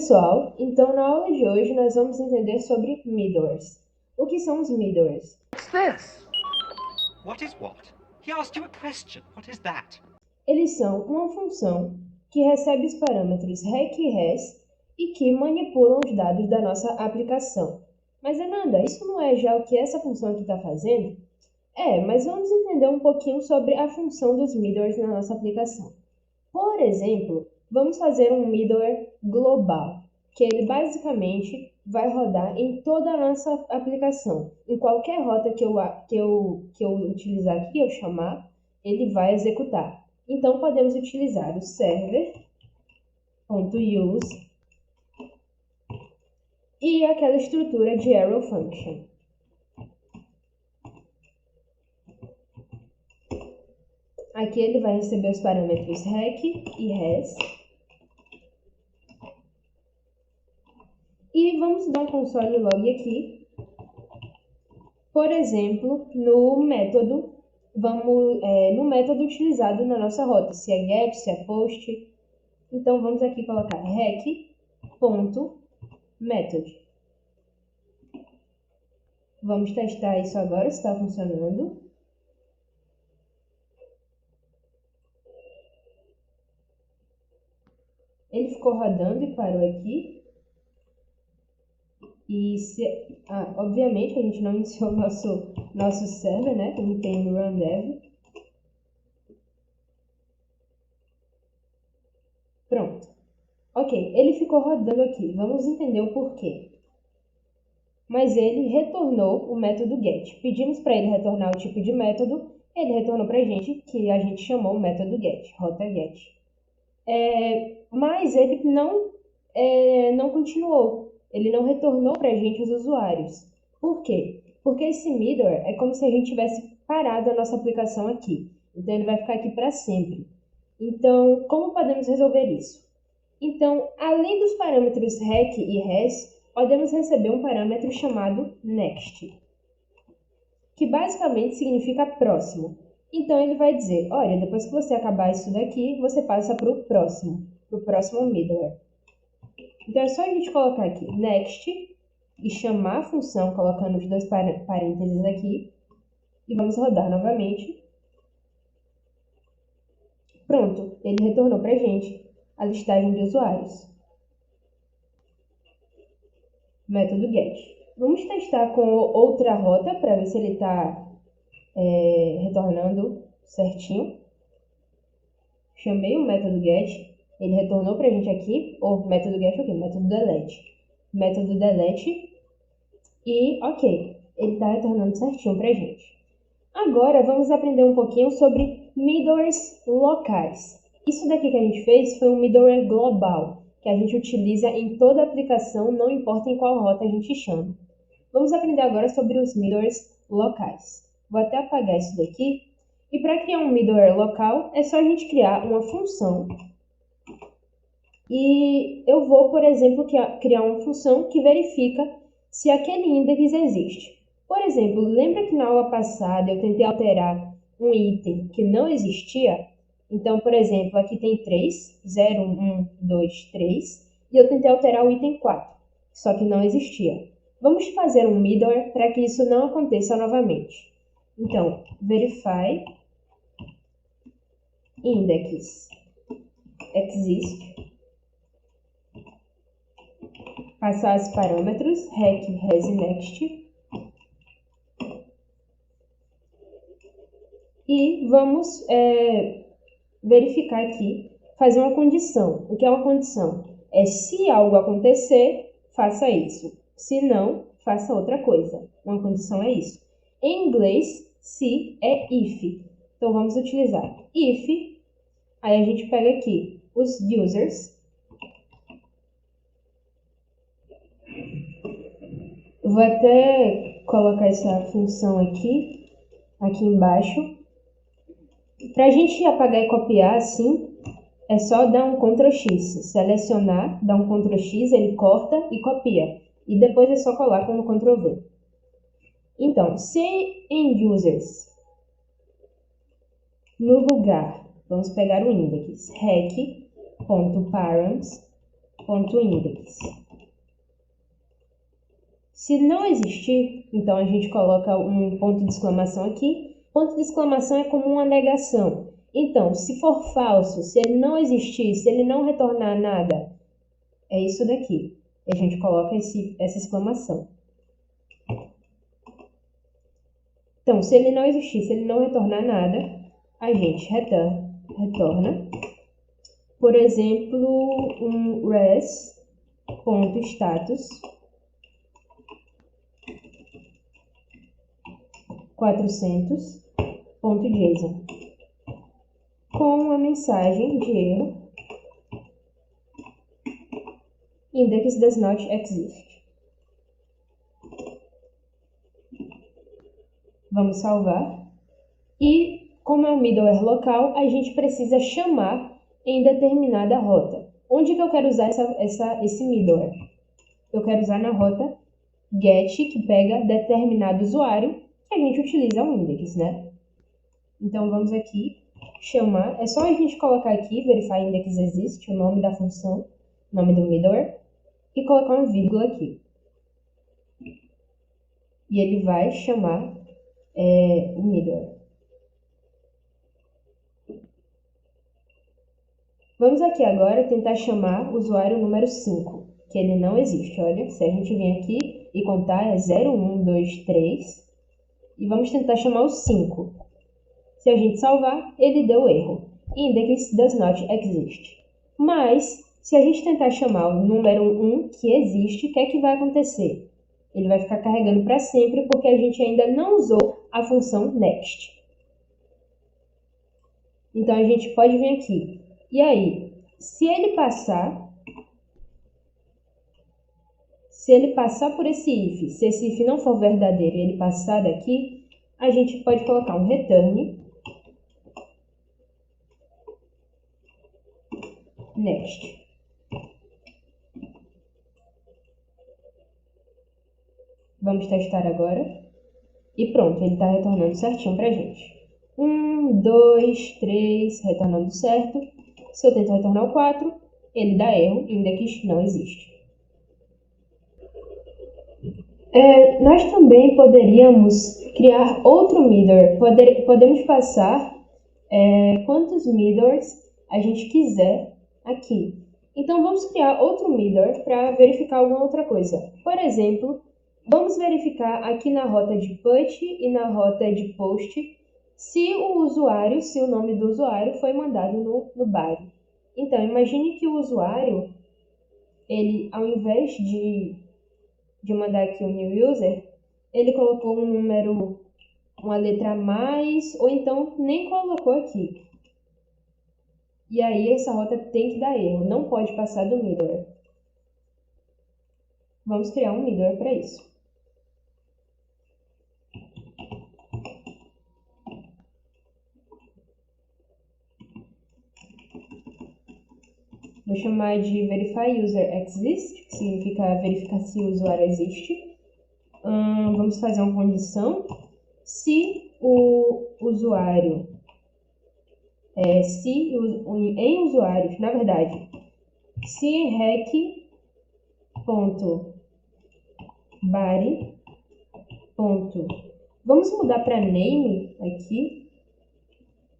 pessoal, então na aula de hoje nós vamos entender sobre middlewares. O que são os middlewares? What's this? What is what? He asked you a question. What is that? Eles são uma função que recebe os parâmetros rec e res e que manipulam os dados da nossa aplicação. Mas Ananda, isso não é já o que essa função aqui está fazendo? Mas vamos entender um pouquinho sobre a função dos middlewares na nossa aplicação. Por exemplo, vamos fazer um middleware global, que ele basicamente vai rodar em toda a nossa aplicação. Em qualquer rota que eu utilizar aqui, eu chamar, ele vai executar. Então, podemos utilizar o server.use e aquela estrutura de arrow function. Aqui ele vai receber os parâmetros rec e res. E vamos dar um console log aqui. Por exemplo, no método método utilizado na nossa rota, se é get, se é post. Então vamos aqui colocar rec.method. Vamos testar isso agora, se está funcionando. Ele ficou rodando e parou aqui. E obviamente a gente não iniciou o nosso server, né? Não tem run dev. Pronto. Ok, ele ficou rodando aqui. Vamos entender o porquê. Mas ele retornou o método get. Pedimos para ele retornar o tipo de método. Ele retornou para a gente que a gente chamou o método get, rota get. Mas ele não continuou. Ele não retornou para a gente os usuários. Por quê? Porque esse middleware é como se a gente tivesse parado a nossa aplicação aqui. Então, ele vai ficar aqui para sempre. Então, como podemos resolver isso? Então, além dos parâmetros rec e res, podemos receber um parâmetro chamado next, que basicamente significa próximo. Então, ele vai dizer, olha, depois que você acabar isso daqui, você passa para o próximo middleware. Então, é só a gente colocar aqui next e chamar a função colocando os dois parênteses aqui. E vamos rodar novamente. Pronto, ele retornou para a gente a listagem de usuários. Método get. Vamos testar com outra rota para ver se ele está retornando certinho. Chamei o método get. Ele retornou para a gente aqui, ou método get aqui, método delete. Método delete e ok, ele está retornando certinho para a gente. Agora vamos aprender um pouquinho sobre middlewares locais. Isso daqui que a gente fez foi um middleware global, que a gente utiliza em toda a aplicação, não importa em qual rota a gente chama. Vamos aprender agora sobre os middlewares locais. Vou até apagar isso daqui. E para criar um middleware local, é só a gente criar uma função. E eu vou, por exemplo, criar uma função que verifica se aquele índex existe. Por exemplo, lembra que na aula passada eu tentei alterar um item que não existia? Então, por exemplo, aqui tem 3, 0, 1, 2, 3, e eu tentei alterar o item 4, só que não existia. Vamos fazer um middleware para que isso não aconteça novamente. Então, verify index exist. Passar os parâmetros rec, res e next. E vamos verificar aqui, fazer uma condição. O que é uma condição? É se algo acontecer, faça isso. Se não, faça outra coisa. Uma condição é isso. Em inglês, se é if. Então, vamos utilizar if. Aí a gente pega aqui os users. Eu vou até colocar essa função aqui embaixo. Para a gente apagar e copiar assim, é só dar um Ctrl X, selecionar, dar um Ctrl X, ele corta e copia. E depois é só colar com o Ctrl V. Então, se em users, no lugar, vamos pegar o index, rec.params, ponto index. Se não existir, então a gente coloca um ponto de exclamação aqui. Ponto de exclamação é como uma negação. Então, se for falso, se ele não existir, se ele não retornar nada, é isso daqui. E a gente coloca essa exclamação. Então, se ele não existir, se ele não retornar nada, a gente retorna, por exemplo, um res.status 400.json com uma mensagem de erro: index does not exist. Vamos salvar. E, como é um middleware local, a gente precisa chamar em determinada rota. Onde que eu quero usar esse middleware? Eu quero usar na rota get, que pega determinado usuário, que a gente utiliza o index, né? Então, vamos aqui chamar. É só a gente colocar aqui, verify index exist, o nome da função, nome do middleware, e colocar uma vírgula aqui. E ele vai chamar o middleware. Vamos aqui agora tentar chamar o usuário número 5, que ele não existe. Olha, se a gente vir aqui e contar, é 0, 1, 2, 3. E vamos tentar chamar o 5. Se a gente salvar, ele deu erro. Index does not exist. Mas, se a gente tentar chamar o número 1, que existe, o que é que vai acontecer? Ele vai ficar carregando para sempre, porque a gente ainda não usou a função next. Então, a gente pode vir aqui. E aí, se ele passar por esse if, se esse if não for verdadeiro e ele passar daqui, a gente pode colocar um return next. Vamos testar agora. E pronto, ele está retornando certinho para a gente. 1, 2, 3, retornando certo. Se eu tento retornar o 4, ele dá erro, index não existe. Nós também poderíamos criar outro middleware. Podemos passar quantos middlewares a gente quiser aqui. Então, vamos criar outro middleware para verificar alguma outra coisa. Por exemplo, vamos verificar aqui na rota de put e na rota de post se o nome do usuário foi mandado no body. Então, imagine que o usuário, ele, ao invés de mandar aqui o new user, ele colocou um número, uma letra a mais, ou então nem colocou aqui. E aí essa rota tem que dar erro, não pode passar do middleware. Vamos criar um middleware para isso. Vou chamar de verify user exists, que significa verificar se o usuário existe. Vamos fazer uma condição. Se o usuário, em usuários, na verdade, se rec.body. Vamos mudar para name aqui.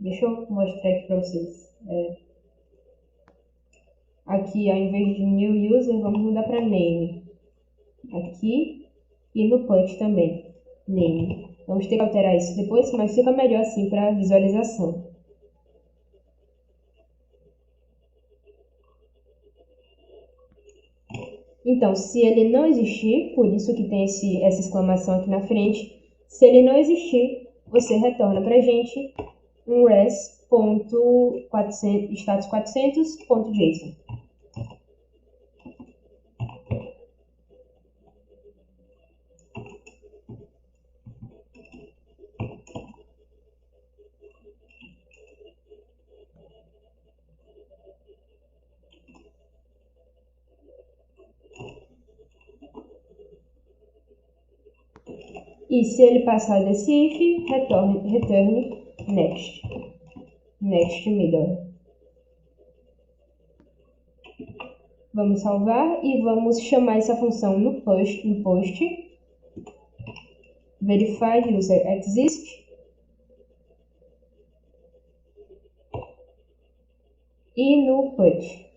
Deixa eu mostrar aqui para vocês. Aqui, ao invés de new user, vamos mudar para name. Aqui e no put também, name. Vamos ter que alterar isso depois, mas fica melhor assim para visualização. Então, se ele não existir, por isso que tem essa exclamação aqui na frente, se ele não existir, você retorna para a gente um res.status400.json. E se ele passar desse if, return next middle. Vamos salvar e vamos chamar essa função no post, verify user exist e no put.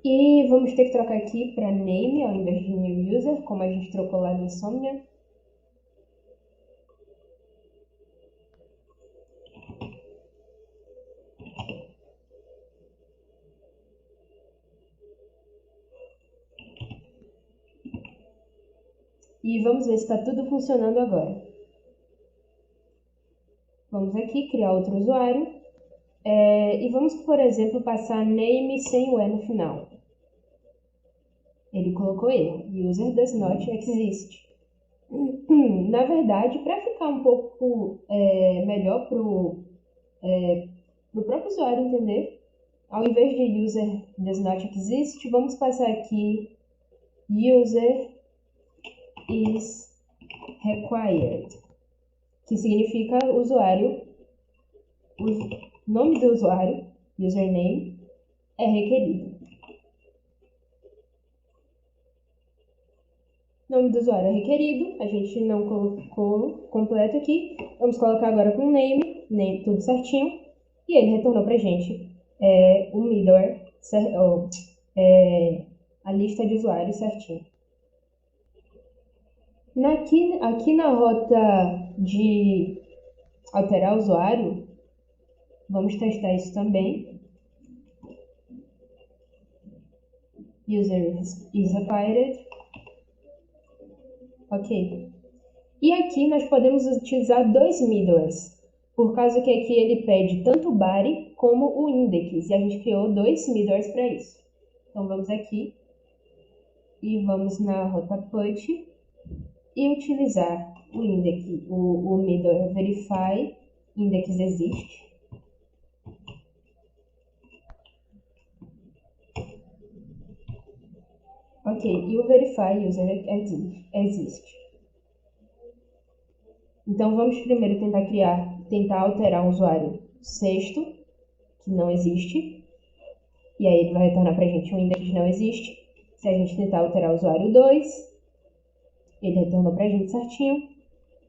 E vamos ter que trocar aqui para name ao invés de new user, como a gente trocou lá no Insomnia. E vamos ver se está tudo funcionando agora. Vamos aqui criar outro usuário. E vamos, por exemplo, passar name sem o E no final. Ele colocou erro. User does not exist. Na verdade, para ficar um pouco melhor para o próprio usuário entender, ao invés de user does not exist, vamos passar aqui user is required, que significa usuário, o nome do usuário, username, é requerido. Nome do usuário é requerido, a gente não colocou completo aqui. Vamos colocar agora com name tudo certinho, e ele retornou pra gente o middleware, a lista de usuários certinho. Aqui na rota de alterar o usuário, vamos testar isso também. User is required. Ok. E aqui nós podemos utilizar dois middlewares, por causa que aqui ele pede tanto o body como o index, e a gente criou dois middlewares para isso. Então vamos aqui e vamos na rota put e utilizar o index, o middleware verify index exist. Ok, e o verify user exist. Então vamos primeiro tentar alterar um usuário sexto, que não existe, e aí ele vai retornar para a gente um index que não existe. Se a gente tentar alterar o usuário 2, ele retornou para a gente certinho.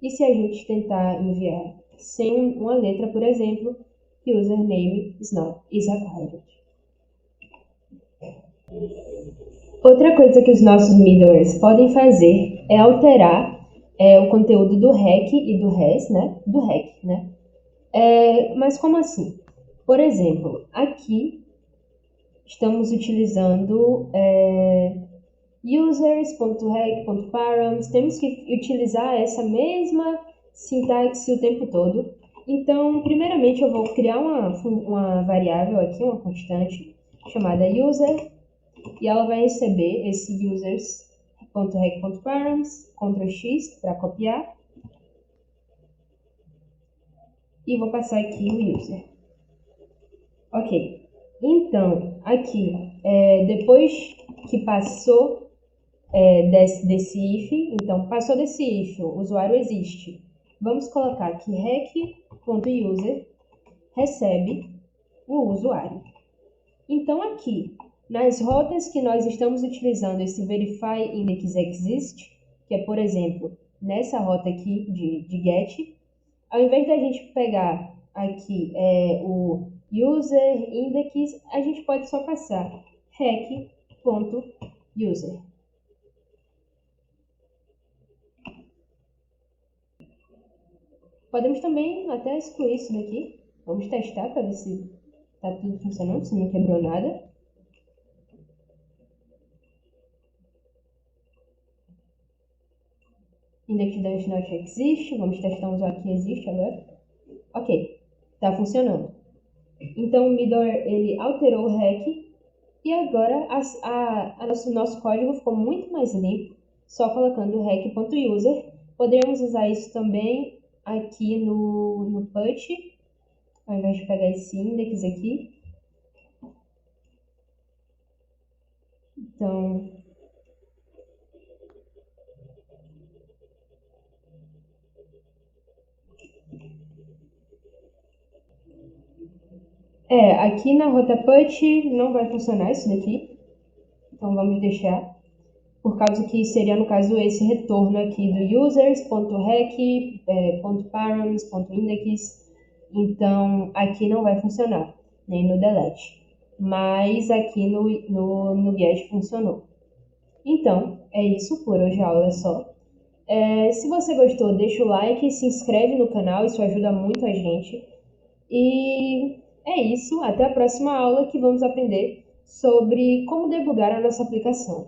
E se a gente tentar enviar sem uma letra, por exemplo, username is required. Outra coisa que os nossos middlewares podem fazer é alterar o conteúdo do REC e do RES, né? Do REC, né? Mas como assim? Por exemplo, aqui estamos utilizando users.rec.params, temos que utilizar essa mesma sintaxe o tempo todo. Então, primeiramente, eu vou criar uma variável aqui, uma constante, chamada user, e ela vai receber esse users.rec.params, Ctrl X para copiar, e vou passar aqui o user. Ok, então, aqui, depois que passou desse if, então passou desse if, o usuário existe. Vamos colocar aqui rec.user recebe o usuário. Então aqui, nas rotas que nós estamos utilizando esse verify index exist, que é, por exemplo, nessa rota aqui de get, ao invés da gente pegar aqui o user index, a gente pode só passar rec.user. Podemos também até excluir isso daqui. Vamos testar para ver se está tudo funcionando, se não quebrou nada. Index does not exist. Vamos testar um usuário que existe agora. Ok, está funcionando. Então o middleware ele alterou o REC e agora nosso código ficou muito mais limpo, só colocando rec.user. Podemos usar isso também aqui no put, ao invés de pegar esse index aqui. Então, Aqui na Rotaput não vai funcionar isso daqui, então vamos deixar, por causa que seria, no caso, esse retorno aqui do users.rec.params.index, então aqui não vai funcionar, nem no delete, mas aqui no get funcionou. Então, é isso por hoje, a aula é só. Se você gostou, deixa o like, se inscreve no canal, isso ajuda muito a gente. E é isso, até a próxima aula que vamos aprender sobre como debugar a nossa aplicação.